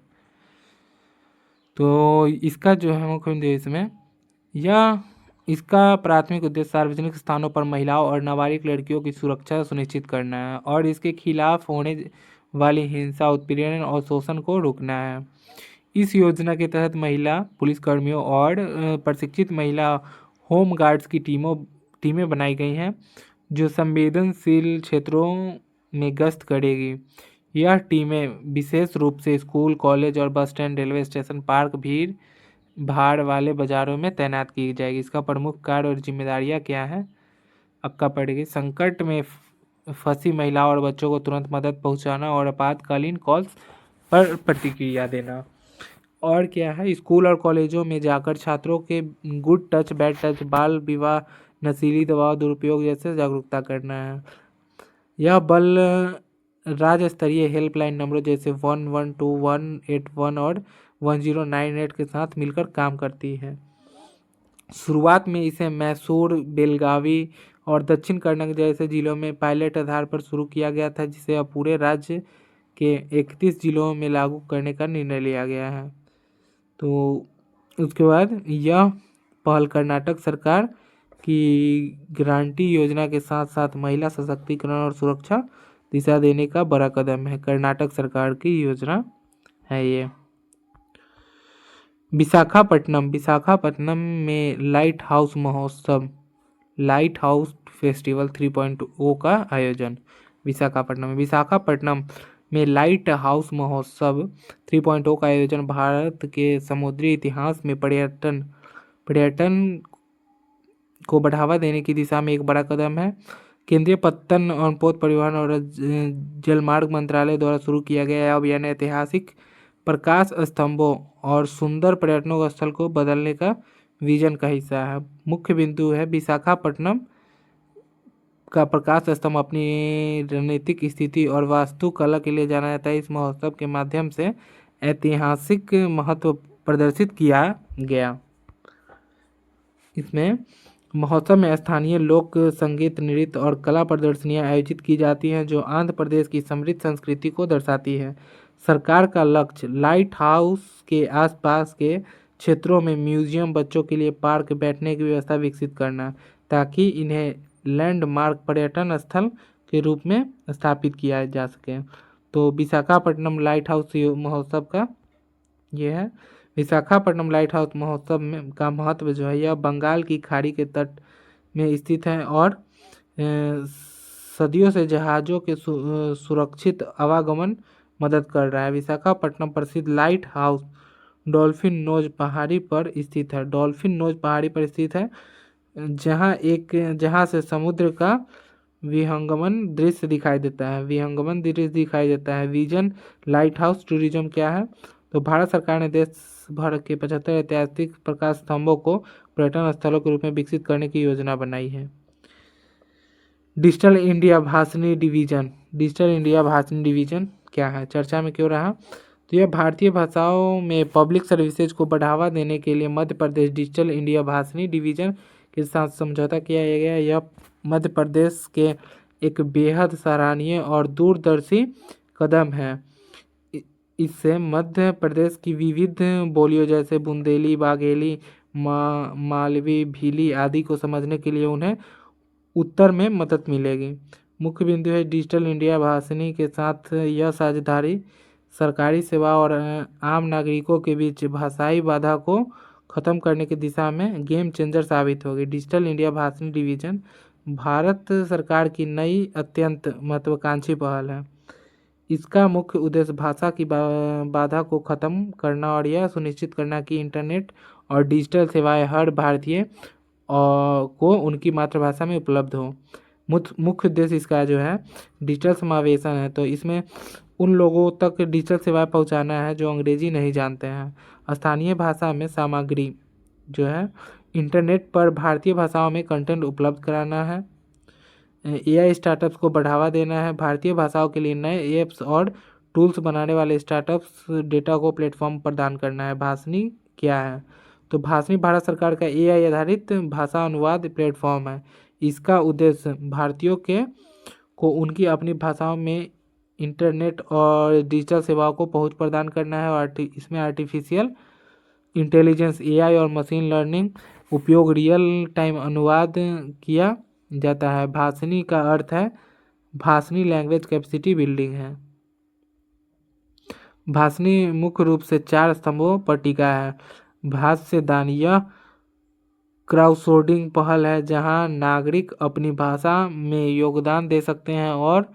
तो इसका जो है मुख्य उद्देश्य में इसका प्राथमिक उद्देश्य सार्वजनिक स्थानों पर महिलाओं और नाबालिग लड़कियों की सुरक्षा सुनिश्चित करना है और इसके खिलाफ होने वाली हिंसा, उत्पीड़न और शोषण को रोकना है। इस योजना के तहत महिला पुलिसकर्मियों और प्रशिक्षित महिला होम गार्ड्स की टीमें बनाई गई हैं जो संवेदनशील क्षेत्रों में गश्त करेगी। यह टीमें विशेष रूप से स्कूल, कॉलेज और bus stand, railway station, park, भीड़ भाड़ वाले बाजारों में तैनात की जाएगी। इसका प्रमुख कार्य और जिम्मेदारियां क्या है? अक्का पड़ेगी संकट में फंसी महिलाओं और बच्चों को तुरंत मदद पहुंचाना और आपातकालीन कॉल्स पर प्रतिक्रिया देना। और क्या है? स्कूल और कॉलेजों में जाकर छात्रों के गुड टच, बैड टच, बाल विवाह, नशीली दवाओं दुरुपयोग जैसे जागरूकता करना है। यह बल राज्य स्तरीय हेल्पलाइन नंबरों जैसे 112, 181 और 1098 के साथ मिलकर काम करती है। शुरुआत में इसे मैसूर, बेलगावी और दक्षिण कन्नड़ जैसे जिलों में पायलट आधार पर शुरू किया गया था, जिसे अब पूरे राज्य के 31 जिलों में लागू करने का निर्णय लिया गया है। तो उसके बाद यह पहल कर्नाटक सरकार की गारंटी योजना के साथ साथ महिला सशक्तिकरण और सुरक्षा दिशा देने का बड़ा कदम है। कर्नाटक सरकार की योजना है ये। विशाखापट्टनम में लाइट हाउस फेस्टिवल 3.0 का आयोजन। विशाखापट्टनम में लाइट हाउस महोत्सव 3.0 का आयोजन भारत के समुद्री इतिहास में पर्यटन को बढ़ावा देने की दिशा में एक बड़ा कदम है। केंद्रीय पत्तन और पोत परिवहन और जलमार्ग मंत्रालय द्वारा शुरू किया गया अभियान ऐतिहासिक प्रकाश स्तंभों और सुंदर पर्यटनों स्थल को बदलने का विजन का हिस्सा है। मुख्य बिंदु है विशाखापट्टनम का प्रकाश स्तंभ अपनी रणनीतिक स्थिति और वास्तुकला के लिए जाना जाता है। इस महोत्सव के माध्यम से ऐतिहासिक महत्व प्रदर्शित किया गया। इसमें महोत्सव में स्थानीय लोक संगीत, नृत्य और कला प्रदर्शनियां आयोजित की जाती हैं जो आंध्र प्रदेश की समृद्ध संस्कृति को दर्शाती है। सरकार का लक्ष्य लाइट हाउस के आसपास के क्षेत्रों में म्यूजियम, बच्चों के लिए पार्क, बैठने की व्यवस्था विकसित करना ताकि इन्हें लैंडमार्क पर्यटन स्थल के रूप में स्थापित किया जा सके। तो विशाखापट्टनम लाइट हाउस महोत्सव का ये है। विशाखापट्टनम लाइट हाउस महोत्सव में का महत्व जो है यह बंगाल की खाड़ी के तट में स्थित है और सदियों से जहाज़ों के सुरक्षित आवागमन मदद कर रहा है। विशाखापट्टनम प्रसिद्ध लाइट हाउस डॉल्फिन नोज पहाड़ी पर स्थित है जहां से समुद्र का विहंगमन दृश्य दिखाई देता है। विजन लाइट हाउस टूरिज्म क्या है? तो भारत सरकार ने देश भर के 75 ऐतिहासिक प्रकाश स्तंभों को पर्यटन स्थलों के रूप में विकसित करने की योजना बनाई है। डिजिटल इंडिया भाषणी डिवीजन क्या है? चर्चा में क्यों रहा? तो यह भारतीय भाषाओं में पब्लिक सर्विसेज को बढ़ावा देने के लिए Madhya Pradesh digital India Bhashini division के साथ समझौता किया गया। यह मध्य प्रदेश के एक बेहद सराहनीय और दूरदर्शी कदम है। इससे मध्य प्रदेश की विविध बोलियों जैसे बुंदेली, बाघेली, मालवी, भीली आदि को समझने के लिए उन्हें उत्तर में मदद मिलेगी। मुख्य बिंदु है डिजिटल इंडिया भाषणी के साथ यह साझेदारी सरकारी सेवा और आम नागरिकों के बीच भाषाई बाधा को खत्म करने की दिशा में गेम चेंजर साबित होगी। Digital India Bhashini division Bharat सरकार की नई अत्यंत महत्वाकांक्षी पहल है। इसका मुख्य उद्देश्य भाषा की बाधा को खत्म करना और यह सुनिश्चित करना कि इंटरनेट और डिजिटल सेवाएं हर भारतीय को उनकी मातृभाषा में उपलब्ध हो। मुख्य उद्देश्य इसका जो है डिजिटल समावेशन है, तो इसमें उन लोगों तक डिजिटल सेवाएं पहुंचाना है जो अंग्रेजी नहीं जानते हैं। स्थानीय भाषा में सामग्री जो है इंटरनेट पर भारतीय भाषाओं में कंटेंट उपलब्ध कराना है। एआई स्टार्टअप्स को बढ़ावा देना है। भारतीय भाषाओं के लिए नए ऐप्स और टूल्स बनाने वाले स्टार्टअप्स डेटा को प्लेटफॉर्म प्रदान करना है। भाषणी क्या है? तो भाषणी भारत सरकार का एआई आधारित भाषा अनुवाद प्लेटफॉर्म है। इसका उद्देश्य भारतीयों को उनकी अपनी भाषाओं में इंटरनेट और डिजिटल सेवाओं को पहुंच प्रदान करना है और इसमें आर्टिफिशियल इंटेलिजेंस एआई और मशीन लर्निंग उपयोग रियल टाइम अनुवाद किया जाता है। भाषणी का अर्थ है भाषणी लैंग्वेज कैपेसिटी बिल्डिंग है। भाषणी मुख्य रूप से 4 स्तंभों पर टिका है। भाष्य दान यह क्राउडसोर्सिंग पहल है जहां नागरिक अपनी भाषा में योगदान दे सकते हैं और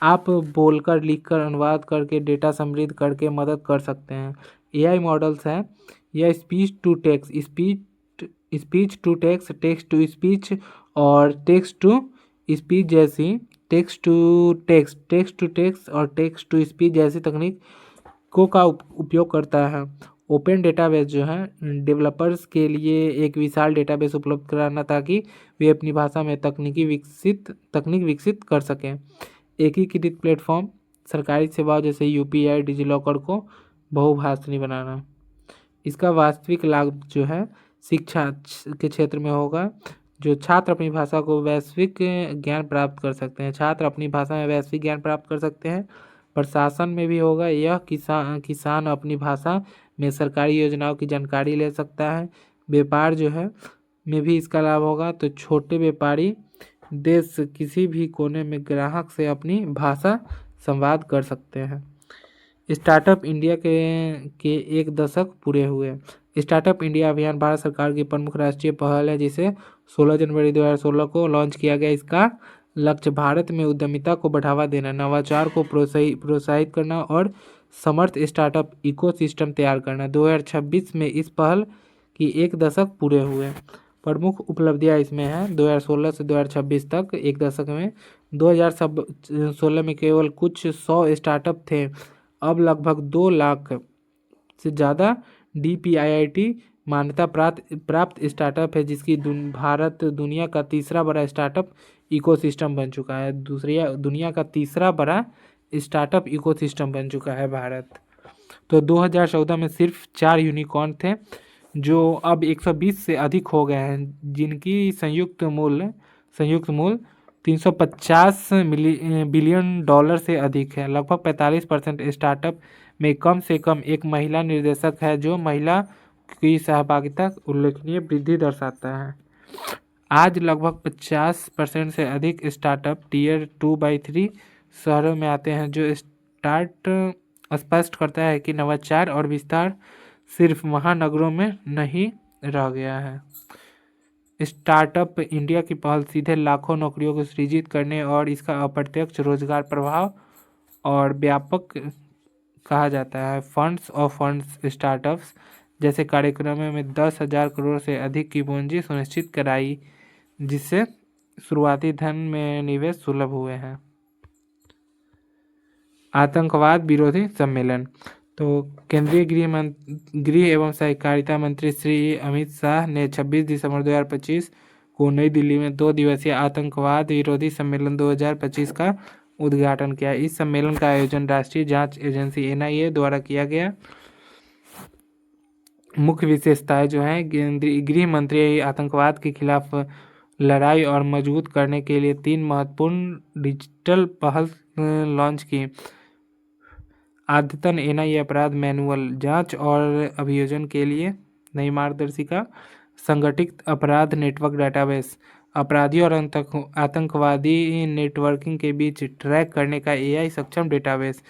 आप बोलकर, लिखकर, अनुवाद करके, डेटा समृद्ध करके मदद कर सकते हैं। एआई मॉडल्स हैं, यह speech to text, speech to text, text to speech और टेक्स्ट टू स्पीच जैसी टेक्स्ट टू टेक्स्ट और टेक्स्ट टू स्पीच जैसी तकनीकों का उपयोग करता है। ओपन डेटाबेस जो है डेवलपर्स के लिए एक विशाल डेटाबेस उपलब्ध कराना ताकि वे अपनी भाषा में तकनीक विकसित कर सकें। एकीकृत प्लेटफॉर्म सरकारी सेवाओं जैसे यूपीआई, डिजिलॉकर को बहुभाषी बनाना। इसका वास्तविक लाभ जो है शिक्षा के क्षेत्र में होगा, जो छात्र अपनी भाषा को वैश्विक ज्ञान प्राप्त कर सकते हैं। छात्र अपनी भाषा में वैश्विक ज्ञान प्राप्त कर सकते हैं। प्रशासन में भी होगा, यह किसान अपनी भाषा में सरकारी योजनाओं की जानकारी ले सकता है। व्यापार जो है में भी इसका लाभ होगा, तो छोटे व्यापारी देश किसी भी कोने में ग्राहक से अपनी भाषा संवाद कर सकते हैं। स्टार्टअप इंडिया के 1 दशक पूरे हुए। स्टार्टअप इंडिया अभियान भारत सरकार की प्रमुख राष्ट्रीय पहल है जिसे 16 जनवरी 2016 को लॉन्च किया गया। इसका लक्ष्य भारत में उद्यमिता को बढ़ावा देना, नवाचार को प्रोत्साहित करना और समर्थ स्टार्टअप इकोसिस्टम तैयार करना। 2026 में इस पहल की 1 दशक पूरे हुए। प्रमुख उपलब्धियां इसमें हैं 2016 से 2026 तक 1 दशक में। 2016 में केवल कुछ 100 स्टार्टअप थे, अब लगभग 2 लाख से ज़्यादा DPIIT मान्यता प्राप्त स्टार्टअप है, जिसकी भारत दुनिया का तीसरा बड़ा स्टार्टअप इकोसिस्टम बन चुका है। दुनिया का तीसरा बड़ा स्टार्टअप इकोसिस्टम बन चुका है भारत। तो 2014 में सिर्फ 4 यूनिकॉर्न थे, जो अब 120 से अधिक हो गए हैं, जिनकी संयुक्त मूल्य 350 बिलियन डॉलर से अधिक है। लगभग 45% स्टार्टअप में कम से कम एक महिला निर्देशक है, जो महिला की सहभागिता उल्लेखनीय वृद्धि दर्शाता है। आज लगभग 50% से अधिक स्टार्टअप टियर 2/3 शहरों में आते हैं, जो स्पष्ट करता है कि नवाचार और विस्तार सिर्फ महानगरों में नहीं रह गया है। स्टार्टअप इंडिया की पहल सीधे लाखों नौकरियों को सृजित करने और इसका अप्रत्यक्ष रोजगार प्रभाव और व्यापक कहा जाता है। फंड्स स्टार्टअप्स जैसे कार्यक्रमों में 10,000 करोड़ से अधिक की पूंजी सुनिश्चित कराई, जिससे शुरुआती धन में निवेश सुलभ हुए हैं। आतंकवाद विरोधी सम्मेलन। तो केंद्रीय गृह एवं सहकारिता मंत्री श्री अमित शाह ने 26 दिसंबर 2025 को नई दिल्ली में 2 दिवसीय आतंकवाद विरोधी सम्मेलन 2025 का उद्घाटन किया। इस सम्मेलन का आयोजन राष्ट्रीय जांच एजेंसी NIA द्वारा किया गया। मुख्य विशेषताएं जो हैं, गृह मंत्री आतंकवाद के खिलाफ लड़ाई और मजबूत करने के लिए 3 महत्वपूर्ण डिजिटल पहल लॉन्च की। अद्यतन NIA अपराध मैनुअल, जांच और अभियोजन के लिए नई मार्गदर्शिका, संगठित अपराध नेटवर्क डेटाबेस, अपराधियों और आतंकवादी नेटवर्किंग के बीच ट्रैक करने का एआई सक्षम डेटाबेस,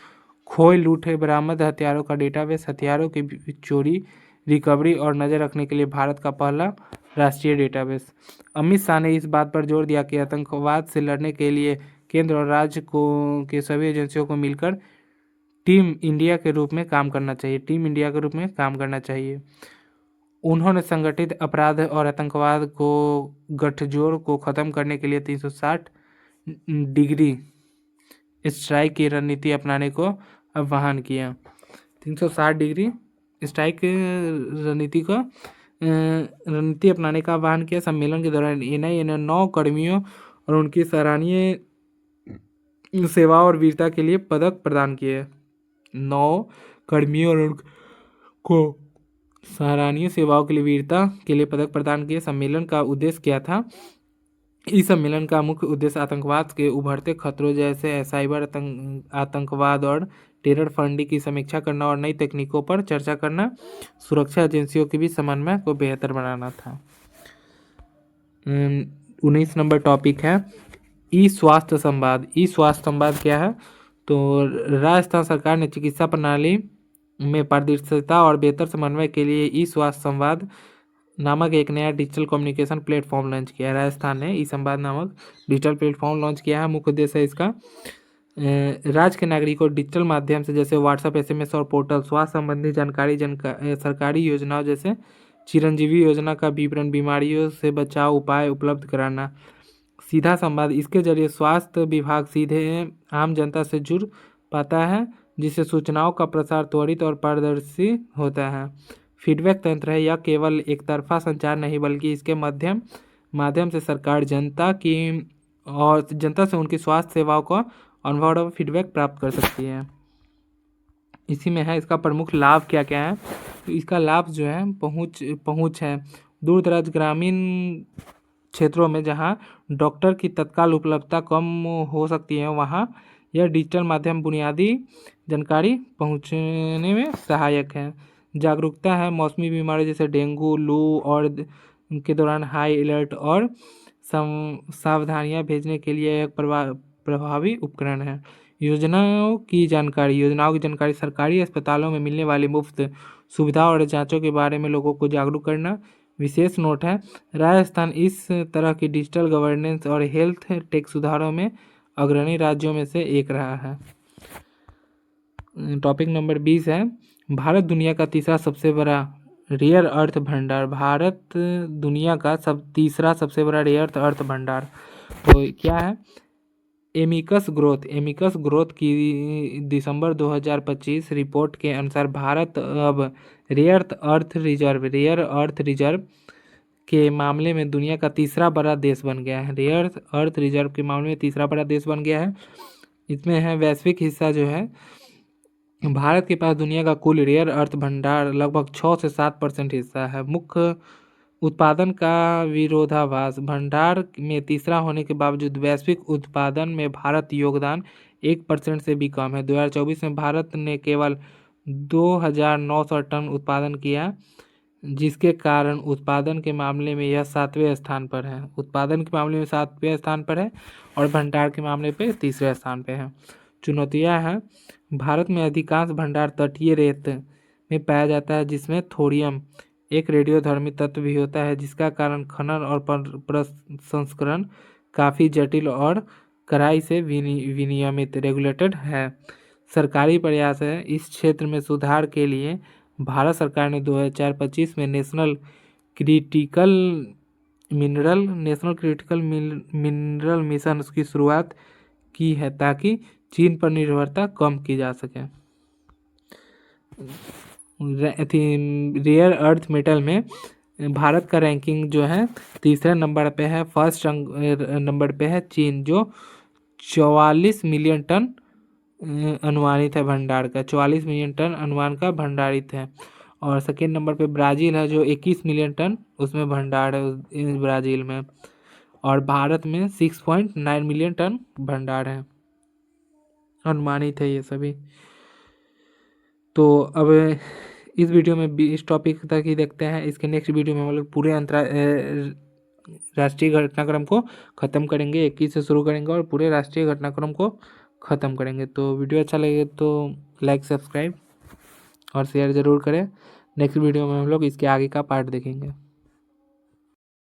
खोए लूटे बरामद हथियारों का डेटाबेस, हथियारों की चोरी, रिकवरी और नज़र रखने के लिए भारत का पहला राष्ट्रीय डेटाबेस। अमित शाह ने इस बात पर जोर दिया कि आतंकवाद से लड़ने के लिए केंद्र और राज्य के सभी एजेंसियों को मिलकर टीम इंडिया के रूप में काम करना चाहिए। उन्होंने संगठित अपराध और आतंकवाद को गठजोड़ को ख़त्म करने के लिए 360 डिग्री स्ट्राइक की रणनीति अपनाने को आह्वान किया। 360 डिग्री स्ट्राइक रणनीति अपनाने का आह्वान किया। सम्मेलन के दौरान एनआईए ने 9 कर्मियों और उनकी सराहनीय सेवा और वीरता के लिए पदक प्रदान किए। 9 कर्मियों और उनको सराहनीय सेवाओं के लिए वीरता के लिए पदक प्रदान किए। सम्मेलन का उद्देश्य क्या था? इस सम्मेलन का मुख्य उद्देश्य आतंकवाद के उभरते खतरों जैसे साइबर आतंकवाद और टेरर फंडिंग की समीक्षा करना और नई तकनीकों पर चर्चा करना, सुरक्षा एजेंसियों के बीच समन्वय को बेहतर बनाना था। 19 नंबर टॉपिक है ई स्वास्थ्य संवाद। ई स्वास्थ्य संवाद क्या है? तो राजस्थान सरकार ने चिकित्सा प्रणाली में पारदर्शिता और बेहतर समन्वय के लिए ई स्वास्थ्य संवाद नामक एक नया डिजिटल कम्युनिकेशन प्लेटफॉर्म लॉन्च किया है। राजस्थान ने ई संवाद नामक डिजिटल प्लेटफॉर्म लॉन्च किया है। मुख्य उद्देश्य है इसका राज्य के नागरिकों को डिजिटल माध्यम से जैसे व्हाट्सएप, एसएमएस और पोर्टल स्वास्थ्य संबंधी जानकारी सरकारी योजनाओं जैसे चिरंजीवी योजना का विवरण, बीमारियों से बचाव उपाय उपलब्ध कराना। सीधा संवाद, इसके जरिए स्वास्थ्य विभाग सीधे आम जनता से जुड़ पाता है, जिससे सूचनाओं का प्रसार त्वरित और पारदर्शी होता है। फीडबैक तंत्र है, यह केवल एक तरफा संचार नहीं बल्कि इसके माध्यम से सरकार जनता से उनकी स्वास्थ्य सेवाओं का अनुभव और फीडबैक प्राप्त कर सकती है। इसी में है इसका प्रमुख लाभ क्या क्या है? तो इसका लाभ जो है पहुँच है। दूर दराज ग्रामीण क्षेत्रों में जहां डॉक्टर की तत्काल उपलब्धता कम हो सकती है, वहां यह डिजिटल माध्यम बुनियादी जानकारी पहुंचने में सहायक है। जागरूकता है, मौसमी बीमारी जैसे डेंगू, लू और के दौरान हाई अलर्ट और सावधानियां भेजने के लिए एक प्रभावी उपकरण है। योजनाओं की जानकारी सरकारी अस्पतालों में मिलने वाली मुफ्त सुविधा और जांचों के बारे में लोगों को जागरूक करना। विशेष नोट है, राजस्थान इस तरह की डिजिटल गवर्नेंस और हेल्थ टेक सुधारों में अग्रणी राज्यों में से एक रहा है। टॉपिक नंबर 20 है भारत दुनिया का तीसरा सबसे बड़ा रेयर अर्थ भंडार। भारत दुनिया का तीसरा सबसे बड़ा रेयर अर्थ भंडार तो क्या है? एमिकस ग्रोथ की दिसंबर 2025 रिपोर्ट के अनुसार भारत अब रेयर अर्थ रिजर्व के मामले में दुनिया का तीसरा बड़ा देश बन गया है। रेयर अर्थ रिजर्व के मामले में तीसरा बड़ा देश बन गया है। इसमें है वैश्विक हिस्सा जो है, भारत के पास दुनिया का कुल रेयर अर्थ भंडार लगभग 6 से 7% हिस्सा है। मुख्य उत्पादन का विरोधाभास, भंडार में तीसरा होने के बावजूद वैश्विक उत्पादन में भारत योगदान 1% से भी कम है। 2024 में भारत ने केवल 2,900 टन उत्पादन किया, जिसके कारण उत्पादन के मामले में यह 7वें स्थान पर है। और भंडार के मामले पे तीसरे स्थान पे है। चुनौतियां हैं, भारत में अधिकांश भंडार तटीय रेत में पाया जाता है, जिसमें थोरियम एक रेडियोधर्मी तत्व भी होता है, जिसका कारण खनन और प्रसंस्करण काफ़ी जटिल और कड़ाई से विनियमित रेगुलेटेड है। सरकारी प्रयास है, इस क्षेत्र में सुधार के लिए भारत सरकार ने 2025 में नेशनल क्रिटिकल मिनरल मिशन की शुरुआत की है, ताकि चीन पर निर्भरता कम की जा सके। रेयर अर्थ मेटल में भारत का रैंकिंग जो है तीसरे नंबर पे है। फर्स्ट नंबर पे है चीन, जो 44 मिलियन टन अनुमानित है भंडार का। 44 मिलियन टन अनुमान का भंडारित है। और सेकेंड नंबर पे ब्राज़ील है, जो 21 मिलियन टन उसमें भंडार है ब्राज़ील में। और भारत में 6.9 मिलियन टन भंडार है, अनुमानित है ये सभी। तो अब इस वीडियो में भी इस टॉपिक तक ही देखते हैं। इसके नेक्स्ट वीडियो में हम लोग पूरे राष्ट्रीय घटनाक्रम को ख़त्म करेंगे। 21 से शुरू करेंगे और पूरे राष्ट्रीय घटनाक्रम को ख़त्म करेंगे। तो वीडियो अच्छा लगे तो लाइक, सब्सक्राइब और शेयर ज़रूर करें। नेक्स्ट वीडियो में हम लोग इसके आगे का पार्ट देखेंगे।